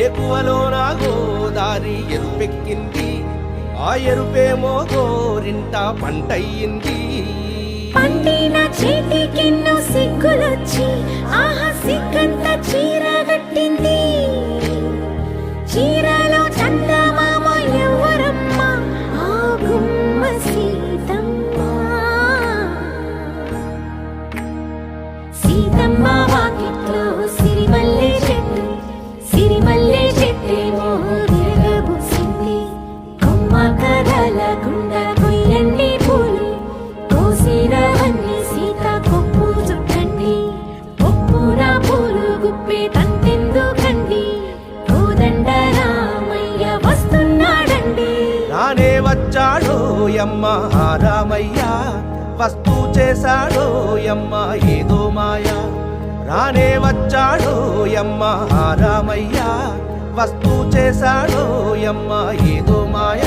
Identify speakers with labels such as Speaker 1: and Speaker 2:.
Speaker 1: ఏకువలోన గోదారి ఎరుపెక్కింది, ఆ ఎరుపేమో గోరింట పంటయ్యింది.
Speaker 2: పండిన చేతికెన్నో సిగ్గులొచ్చి ఆహా సిగ్గంత చీర కట్టింది. చీరలో చందమామ ఎవరమ్మ, ఆ గుమ్మ సీతమ్మ. సీతమ్మ వాకిట్లో సిరిమల్లె చెట్టు, సిరిమల్లె చెట్టేమో విరగబూసింది. కొమ్మ కదలకుండా కొయ్యండి పూలు, కోసిరవన్నీ సీత కొప్పు చుట్టండి. కొప్పున పూలు గుప్పే తంతెందుకండి, కోదండ రామయ్య వస్తున్నాడండి.
Speaker 1: రానే వచ్చాడో యమ్మ రామయ్య, వస్తూ చేశాడో యమ్మ ఏదో మాయ. రానే వచ్చాడో యమ్మ రామయ్య, వస్తూ చేశాడో యమ్మ ఏదో మాయ.